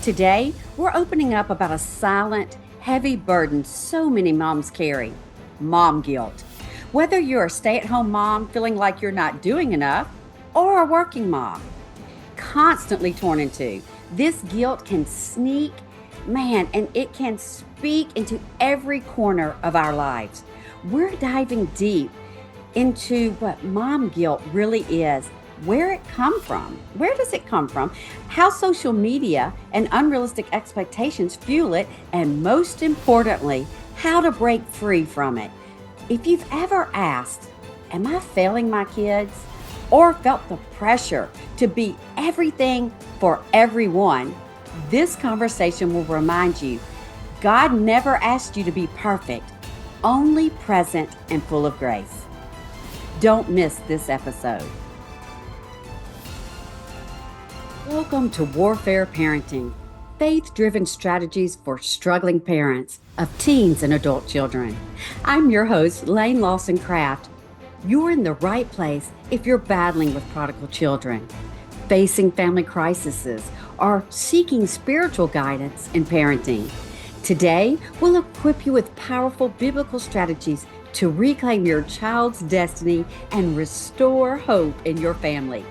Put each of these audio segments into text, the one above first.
Today, we're opening up about a silent, heavy burden so many moms carry: mom guilt. Whether you're a stay at home mom feeling like you're not doing enough, or a working mom constantly torn in two, this guilt can sneak, man, and it can speak into every corner of our lives. We're diving deep into what mom guilt really is, where it come from, where does it come from, how social media and unrealistic expectations fuel it, and most importantly, how to break free from it. If you've ever asked, am I failing my kids? Or felt the pressure to be everything for everyone, this conversation will remind you God never asked you to be perfect, only present and full of grace. Don't miss this episode. Welcome to Warfare Parenting, faith-driven strategies for struggling parents of teens and adult children. I'm your host, Laine Lawson Craft. You're in the right place if you're battling with prodigal children, facing family crises, or seeking spiritual guidance in parenting. Today, we'll equip you with powerful biblical strategies to reclaim your child's destiny and restore hope in your family.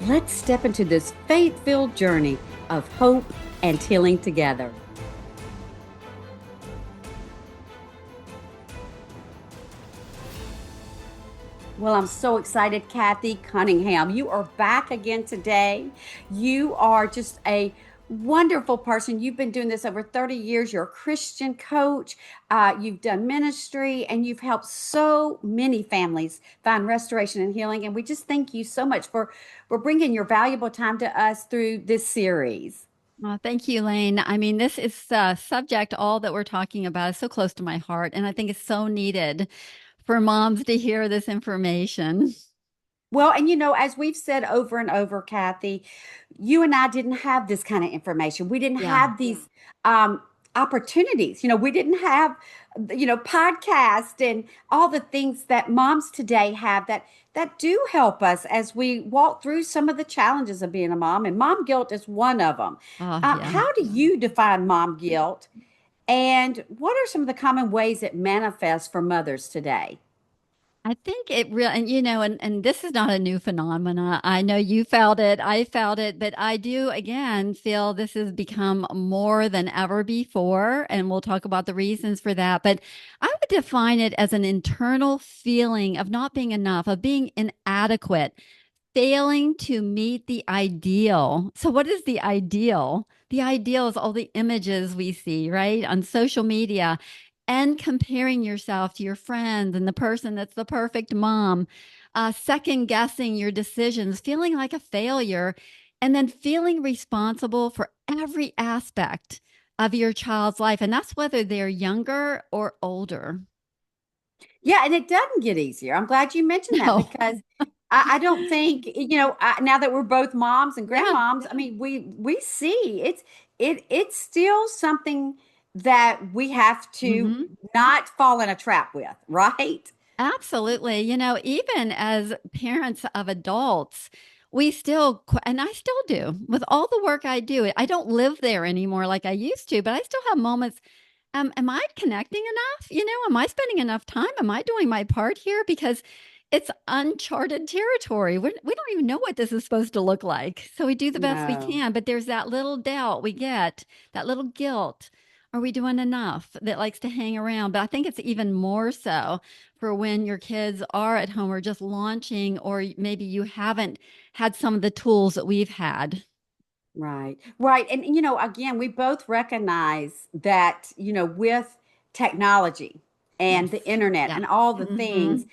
Let's step into this faith-filled journey of hope and healing together. Well, I'm so excited, Kathy Cunningham. You are back again today. You are just a wonderful person. You've been doing this over 30 years. You're a Christian coach. You've done ministry, and you've helped so many families find restoration and healing. And we just thank you so much for bringing your valuable time to us through this series. Thank you, Laine. I mean, this is subject, all that we're talking about is so close to my heart, and I think it's so needed for moms to hear this information. Well, and as we've said over and over, Kathy, you and I didn't have this kind of information. We didn't Yeah. have these opportunities. We didn't have, podcast and all the things that moms today have that do help us as we walk through some of the challenges of being a mom. And mom guilt is one of them. Oh, yeah. How do you define mom guilt? And what are some of the common ways it manifests for mothers today? I think it really, and this is not a new phenomena. I know you felt it, I felt it, but I do again feel this has become more than ever before. And we'll talk about the reasons for that. But I would define it as an internal feeling of not being enough, of being inadequate, failing to meet the ideal. So, what is the ideal? The ideal is all the images we see, right, on social media and comparing yourself to your friends and the person that's the perfect mom, second guessing your decisions, feeling like a failure, and then feeling responsible for every aspect of your child's life. And that's whether they're younger or older. Yeah, and it doesn't get easier. I'm glad you mentioned that No. because I don't think, now that we're both moms and Yeah. grandmoms, I mean, we see it's still something that we have to Hmm. not fall in a trap with, right? Absolutely. Even as parents of adults, we still, and I still do with all the work I do. I don't live there anymore like I used to, but I still have moments. Am I connecting enough? Am I spending enough time? Am I doing my part here? Because it's uncharted territory. We don't even know what this is supposed to look like. So we do the best we No. can, but there's that little doubt we get, that little guilt. Are we doing enough that likes to hang around? But I think it's even more so for when your kids are at home or just launching, or maybe you haven't had some of the tools that we've had. Right. Right. And again, we both recognize that, with technology and the Yes. internet Yeah. and all the Hmm. things,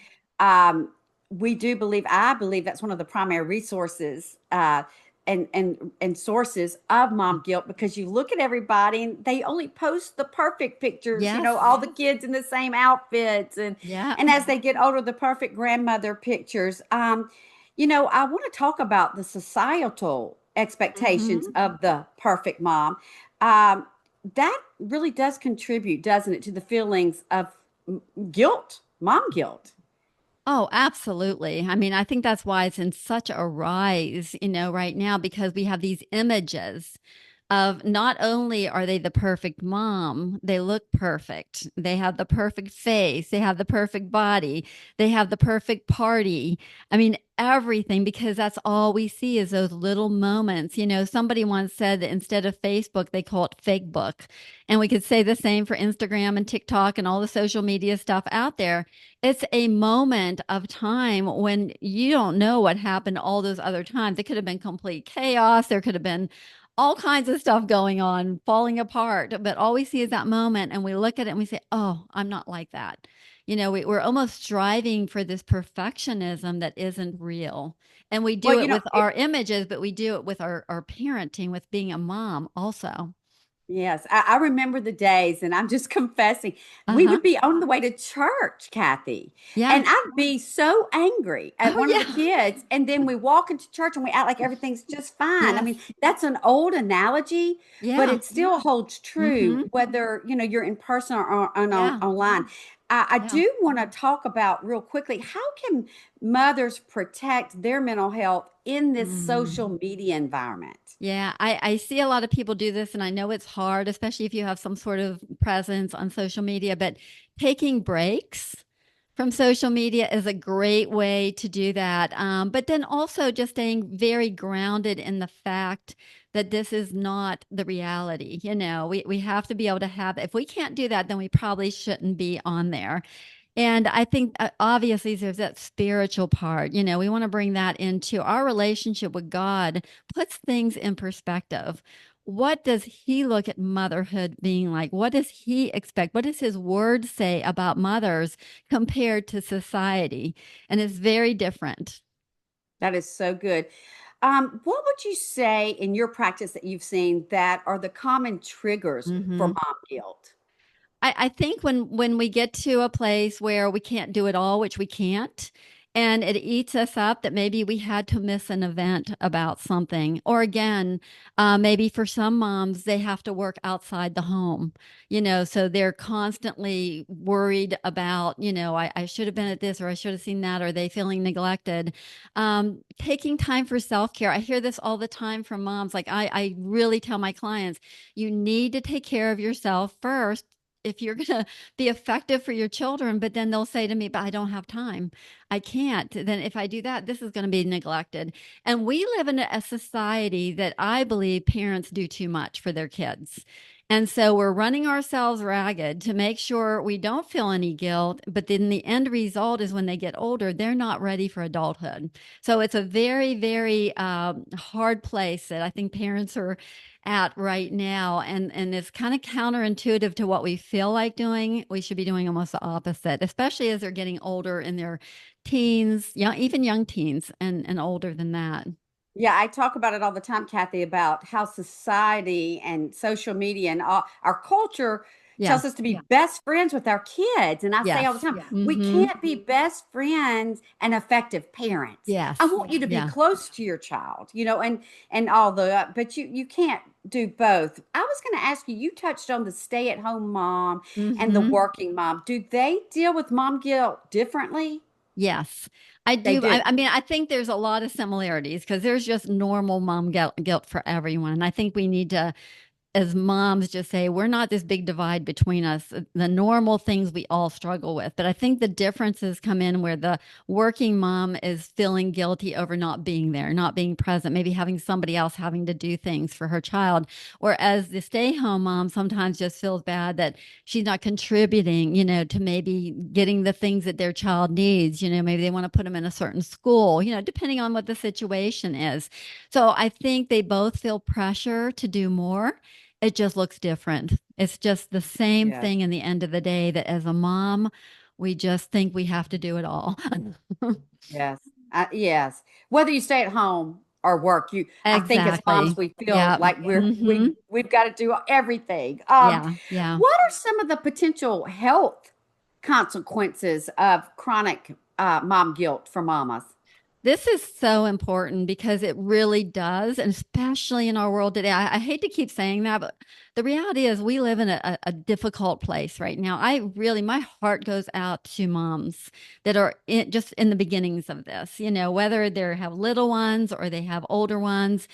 we do believe, I believe that's one of the primary resources and sources of mom guilt, because you look at everybody and they only post the perfect pictures, all Yes. the kids in the same outfits, Yeah. and as they get older, the perfect grandmother pictures. I want to talk about the societal expectations Hmm. of the perfect mom. Um, that really does contribute, doesn't it, to the feelings of guilt, mom guilt. Oh, absolutely. I mean, I think that's why it's in such a rise, right now, because we have these images of not only are they the perfect mom, they look perfect. They have the perfect face, they have the perfect body, they have the perfect party. I mean, everything, because that's all we see is those little moments. Somebody once said that instead of Facebook, they call it fake book. And we could say the same for Instagram and TikTok and all the social media stuff out there. It's a moment of time when you don't know what happened all those other times. It could have been complete chaos. There could have been all kinds of stuff going on, falling apart. But all we see is that moment, and we look at it and we say, oh, I'm not like that. We're almost striving for this perfectionism that isn't real. And we Well, do it with our images, but we do it with our parenting, with being a mom also. yes, I remember the days, and I'm just confessing. Uh We huh. would be on the way to church, Kathy, Yeah. and I'd be so angry at Oh, one of the yeah. kids. And then we walk into church and we act like everything's just fine. I Yes. mean, that's an old analogy, but Yeah. it still holds Mm-hmm. true whether you're in person or Yeah. online. I Yeah. do want to talk about real quickly, how can mothers protect their mental health in this Mm. social media environment? Yeah, I see a lot of people do this, and I know it's hard, especially if you have some sort of presence on social media. But taking breaks from social media is a great way to do that. But then also just staying very grounded in the fact that this is not the reality. We have to be able to have, if we can't do that, then we probably shouldn't be on there. And I think obviously there's that spiritual part. We want to bring that into our relationship with God, puts things in perspective. What does he look at motherhood being like? What does he expect? What does his word say about mothers compared to society? And it's very different. That is so good. What would you say in your practice that you've seen that are the common triggers for Mhm. mom guilt? I think when we get to a place where we can't do it all, which we can't, and it eats us up, that maybe we had to miss an event about something. Or again, maybe for some moms, they have to work outside the home, so they're constantly worried about, I should have been at this, or I should have seen that, or they feeling neglected. Taking time for self-care. I hear this all the time from moms. Like I really tell my clients, you need to take care of yourself first if you're going to be effective for your children. But then they'll say to me, but I don't have time. I can't. Then if I do that, this is going to be neglected. And we live in a society that I believe parents do too much for their kids. And so we're running ourselves ragged to make sure we don't feel any guilt. But then the end result is when they get older, they're not ready for adulthood. So it's a very, very hard place that I think parents are at right now, and it's kind of counterintuitive to what we feel like doing. We should be doing almost the opposite, especially as they're getting older in their teens, even young teens, and older than that. Yeah, I talk about it all the time, Kathy, about how society and social media and all, our culture Yeah. tells us to be best friends with our kids. And I say all the Yes. time, we Mm-hmm. can't be best friends and effective parents. I Yes. want you to be Yeah. close to your child, and all the, but you can't do both. I was going to ask you, you touched on the stay-at-home mom and the Mm-hmm. working mom. Do they deal with mom guilt differently? Yes, I They do. do. I mean, I think there's a lot of similarities because there's just normal mom guilt for everyone. I think we need to, as moms, just say we're not this big divide between us, the normal things we all struggle with. But I think the differences come in where the working mom is feeling guilty over not being there, not being present, maybe having somebody else having to do things for her child. Whereas the stay-home mom sometimes just feels bad that she's not contributing, to maybe getting the things that their child needs. Maybe they want to put them in a certain school, depending on what the situation is. So I think they both feel pressure to do more. It just looks different. It's just the same Yes. thing in the end of the day, that as a mom, we just think we have to do it all. Yes. Yes. Whether you stay at home or work, I think as moms Exactly. we feel Yeah. like Hmm. we've got to do everything. Yeah. Yeah. What are some of the potential health consequences of chronic mom guilt for mamas? This is so important because it really does, and especially in our world today. I hate to keep saying that, but the reality is we live in a difficult place right now. My heart goes out to moms that are just in the beginnings of this, whether they have little ones or they have older ones.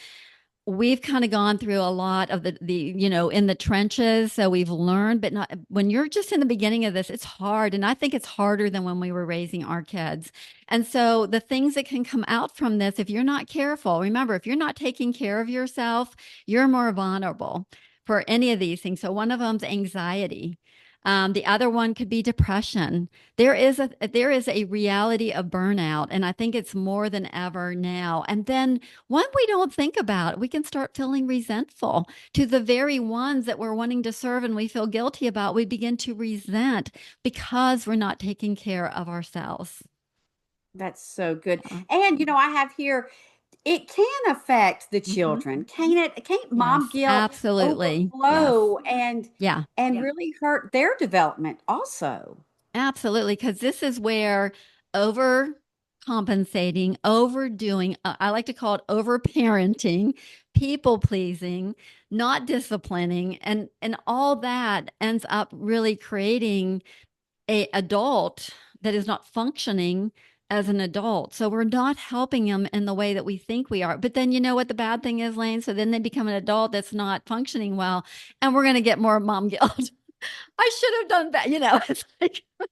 we've kind of gone through a lot of the in the trenches. So we've learned, but not when you're just in the beginning of this, it's hard. And I think it's harder than when we were raising our kids. And so the things that can come out from this, if you're not careful, remember, if you're not taking care of yourself, you're more vulnerable for any of these things. So one of them's anxiety. The other one could be depression. There is a reality of burnout, and I think it's more than ever now. And then when we don't think about it, we can start feeling resentful to the very ones that we're wanting to serve and we feel guilty about. We begin to resent because we're not taking care of ourselves. That's so good. Yeah. And I have here, it can affect the Hmm. children. Can't it? Can't mom Yes, guilt absolutely. Yes. overflow Yeah. and really hurt their development also? Absolutely, because this is where overcompensating, overdoing, I like to call it overparenting, people pleasing, not disciplining, and all that ends up really creating a adult that is not functioning as an adult. So we're not helping them in the way that we think we are. But then you know what the bad thing is, Laine? So then they become an adult that's not functioning well, and we're going to get more mom guilt. I should have done that. It's like I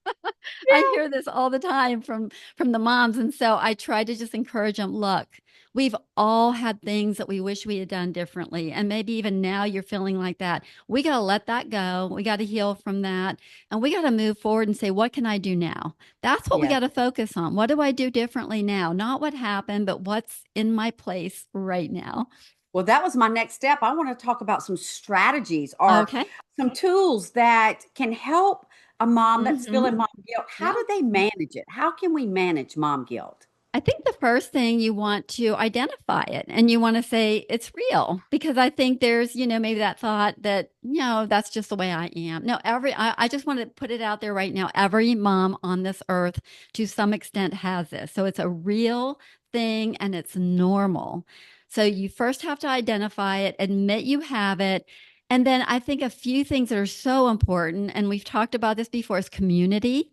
Yeah. hear this all the time from the moms, and so I try to just encourage them. Look, we've all had things that we wish we had done differently, and maybe even now you're feeling like that. We got to let that go. We got to heal from that, and we got to move forward and say, what can I do now? That's what we Yeah. got to focus on. What do I do differently now? Not what happened, but what's in my place right now. Well, that was my next step. I want to talk about some strategies or Okay. some tools that can help a mom that's Mm-hmm. feeling mom guilt. How Yeah. do they manage it? How can we manage mom guilt? I think the first thing you want to identify it and you want to say it's real because I think there's maybe that thought that, that's just the way I am. No, I just want to put it out there right now. Every mom on this earth to some extent has this. So it's a real thing and it's normal. So you first have to identify it, admit you have it. And then I think a few things that are so important, and we've talked about this before, is community.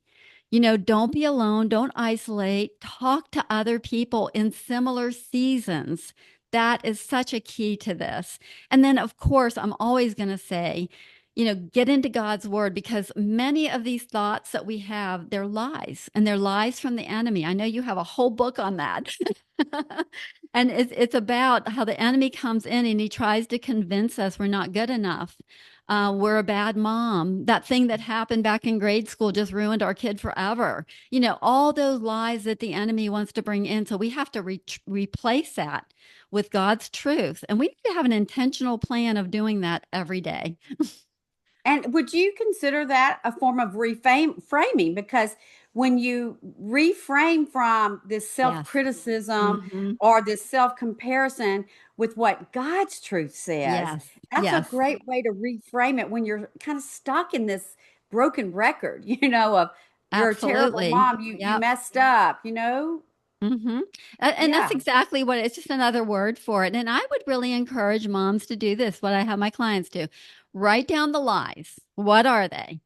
Don't be alone, don't isolate, talk to other people in similar seasons. That is such a key to this. And then, of course, I'm always going to say, get into God's word because many of these thoughts that we have, they're lies and they're lies from the enemy. I know you have a whole book on that. And it's about how the enemy comes in and he tries to convince us we're not good enough. We're a bad mom. That thing that happened back in grade school just ruined our kid forever. All those lies that the enemy wants to bring in. So we have to replace that with God's truth. And we need to have an intentional plan of doing that every day. And would you consider that a form of reframing? Because when you reframe from this self Yes. criticism Hmm. or this self comparison with what God's truth says, Yes. that's a Yes. great way to reframe it when you're kind of stuck in this broken record, of you're a terrible Absolutely. mom, you Yep. messed up. Hmm. And that's Yeah. exactly what it's just another word for it. And I would really encourage moms to do this, what I have my clients do. Write down the lies. What are they?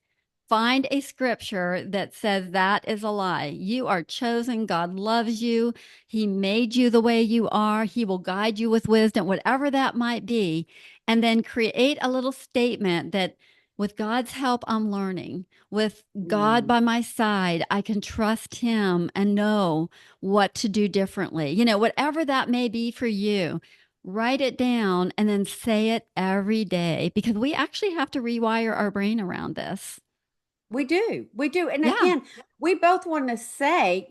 Find a scripture that says that is a lie. You are chosen. God loves you. He made you the way you are. He will guide you with wisdom, whatever that might be. And then create a little statement that with God's help, I'm learning. With God Mm. by my side, I can trust Him and know what to do differently. Whatever that may be for you, write it down and then say it every day because we actually have to rewire our brain around this. We do. We do. And Yeah. again, we both want to say,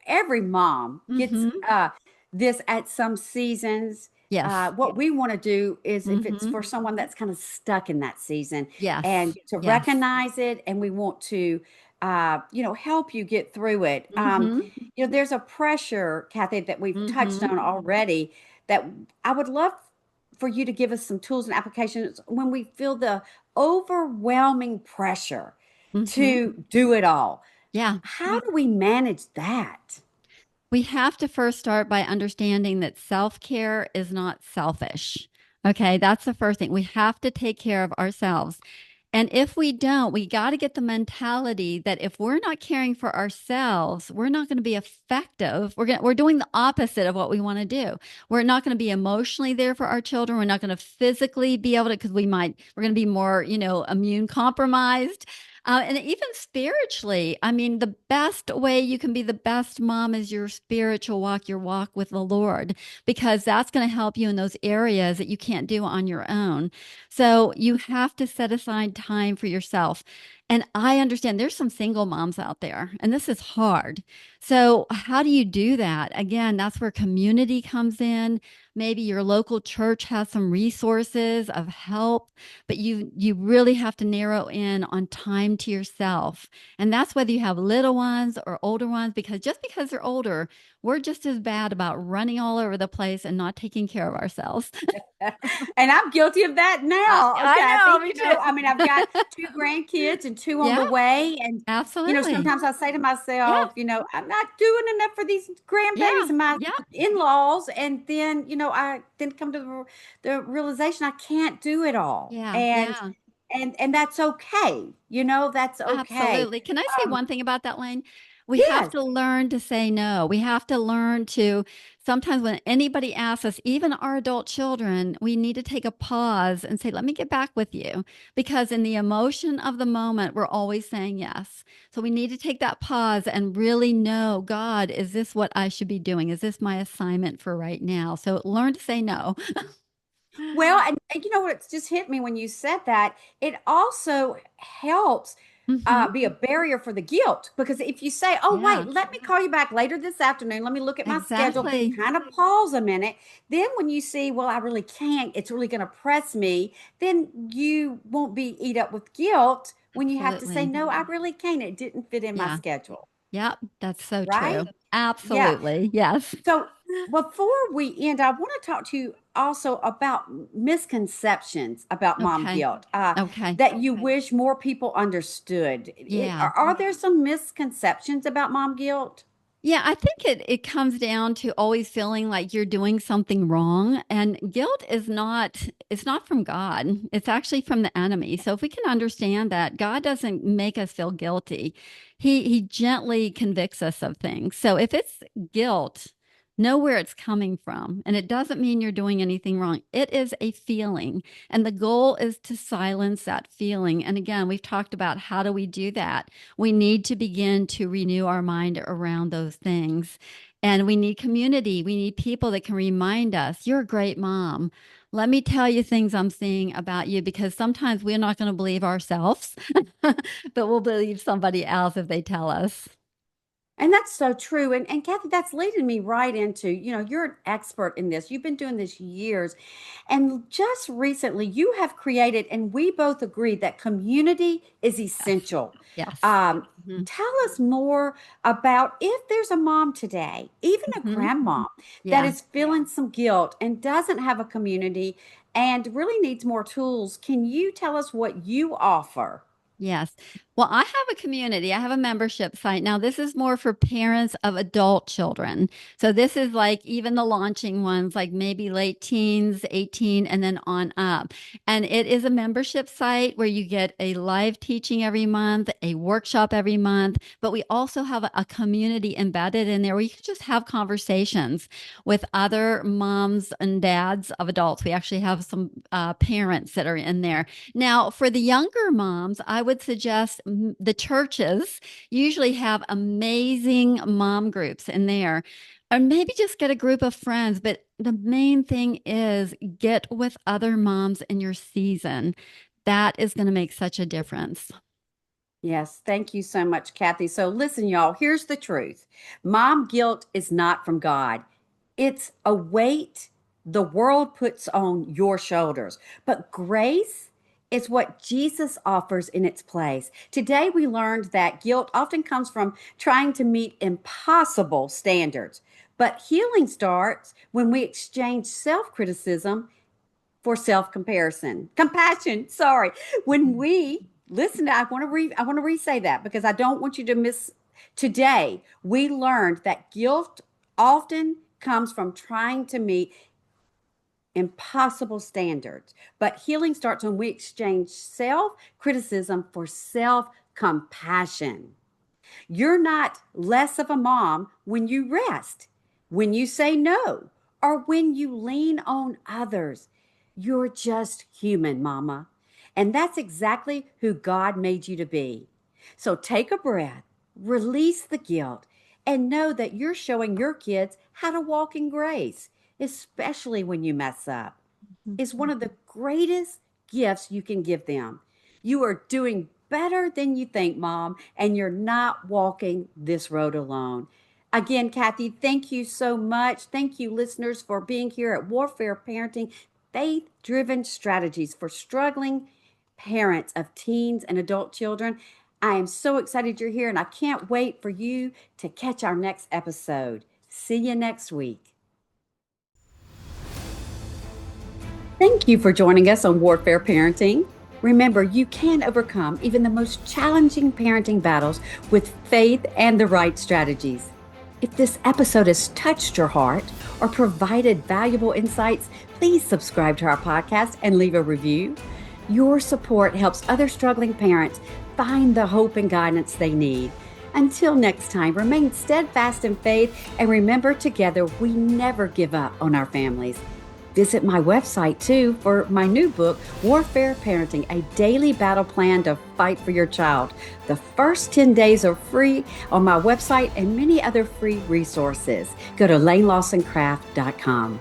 every mom gets Mm-hmm. this at some seasons. Yes. What we want to do is if it's Mm-hmm. for someone that's kind of stuck in that season Yes. and to Yes. recognize it, and we want to, help you get through it. Mm-hmm. There's a pressure, Kathy, that we've touched Mm-hmm. on already that I would love for you to give us some tools and applications when we feel the overwhelming pressure Mm-hmm. to do it all. Yeah. How do we manage that? We have to first start by understanding that self care is not selfish. Okay. That's the first thing. We have to take care of ourselves. And if we don't, we got to get the mentality that if we're not caring for ourselves, we're not going to be effective. We're doing the opposite of what we want to do. We're not going to be emotionally there for our children. We're not going to physically be able to because we're going to be more, immune compromised. And even spiritually, I mean, the best way you can be the best mom is your spiritual walk, your walk with the Lord, because that's going to help you in those areas that you can't do on your own. So you have to set aside time for yourself. And I understand there's some single moms out there, and this is hard. So, how do you do that? Again, that's where community comes in. Maybe your local church has some resources of help, but you really have to narrow in on time to yourself. And that's whether you have little ones or older ones, because just because they're older, we're just as bad about running all over the place and not taking care of ourselves. And I'm guilty of that now, I know, Kathy. me I mean, I've got too. two grandkids and two on Yeah, the way. And, absolutely. sometimes I say to Yeah, myself, I'm not doing enough for these grandbabies yeah, and my yeah, in-laws. And then, I then come to the realization I can't do it all. yeah, And yeah. and that's okay. That's okay. Absolutely. Can I say Um, one thing about that, Laine? We have yes. to learn to say no. We have to learn to sometimes when anybody asks us, even our adult children, we need to take a pause and say, let me get back with you. Because in the emotion of the moment, we're always saying yes. So we need to take that pause and really know, God, is this what I should be doing? Is this my assignment for right now? So learn to say no. Well, and you know what? It's just hit me when you said that. It also helps Hmm. be a barrier for the guilt because if you say, "Oh, wait, Yeah, let me call you back later this afternoon. Let me look at my schedule," exactly. kind of pause a minute. Then when you see, "Well, I really can't. It's really going to press me," then you won't be eat up with guilt when you have to say, Absolutely. "No, I really can't. It didn't fit in my Yeah. schedule." Yep, that's so Right? true. Yeah. Absolutely. Yes. So before we end, I want to talk to you also about misconceptions about mom Okay. guilt Okay. that you wish more people understood. Yeah. Are there some misconceptions about mom guilt? Yeah, I think it comes down to always feeling like you're doing something wrong. And guilt is not, it's not from God. It's actually from the enemy. So if we can understand that God doesn't make us feel guilty, he gently convicts us of things. So if it's guilt, know where it's coming from. And it doesn't mean you're doing anything wrong. It is a feeling. And the goal is to silence that feeling. And again, we've talked about how do we do that? We need to begin to renew our mind around those things. And we need community. We need people that can remind us, you're a great mom. Let me tell you things I'm seeing about you because sometimes we're not going to believe ourselves, but we'll believe somebody else if they tell us. And that's so true. And Kathy, that's leading me right into, you're an expert in this. You've been doing this years. And just recently, you have created, and we both agreed that community is Yes. essential. Yes. Um, Mhm. Tell us more about if there's a mom today, even a Mhm. grandma, that Yeah. is feeling some guilt and doesn't have a community and really needs more tools. Can you tell us what you offer? Yes. Well, I have a community. I have a membership site. Now, this is more for parents of adult children. So, this is like even the launching ones, like maybe late teens, 18, and then on up. And it is a membership site where you get a live teaching every month, a workshop every month, but we also have a community embedded in there where you can just have conversations with other moms and dads of adults. We actually have some parents that are in there. Now, for the younger moms, I would suggest the churches usually have amazing mom groups in there. Or maybe just get a group of friends. But the main thing is get with other moms in your season. That is going to make such a difference. Yes, thank you so much, Kathy. So, listen, y'all, here's the truth. Mom guilt is not from God, it's a weight the world puts on your shoulders. But grace is what Jesus offers in its place. Today, we learned that guilt often comes from trying to meet impossible standards. But healing starts when we exchange self criticism for self-comparison compassion, sorry, when we listen, I want to re-say that because I don't want you to miss. Today we learned that guilt often comes from trying to meet impossible standards. But healing starts when we exchange self criticism for self compassion. You're not less of a mom when you rest, when you say no, or when you lean on others. You're just human, mama. And that's exactly who God made you to be. So take a breath, release the guilt, and know that you're showing your kids how to walk in grace, especially when you mess up. Is one of the greatest gifts you can give them. You are doing better than you think, Mom, and you're not walking this road alone. Again, Kathy, thank you so much. Thank you, listeners, for being here at Warfare Parenting, faith driven strategies for struggling parents of teens and adult children. I am so excited you're here, and I can't wait for you to catch our next episode. See you next week. Thank you for joining us on Warfare Parenting. Remember, you can overcome even the most challenging parenting battles with faith and the right strategies. If this episode has touched your heart or provided valuable insights, please subscribe to our podcast and leave a review. Your support helps other struggling parents find the hope and guidance they need. Until next time, remain steadfast in faith and remember, together we never give up on our families. Visit my website too for my new book, Warfare Parenting, a daily battle plan to fight for your child. The first 10 days are free on my website and many other free resources. Go to LaineLawsonCraft.com.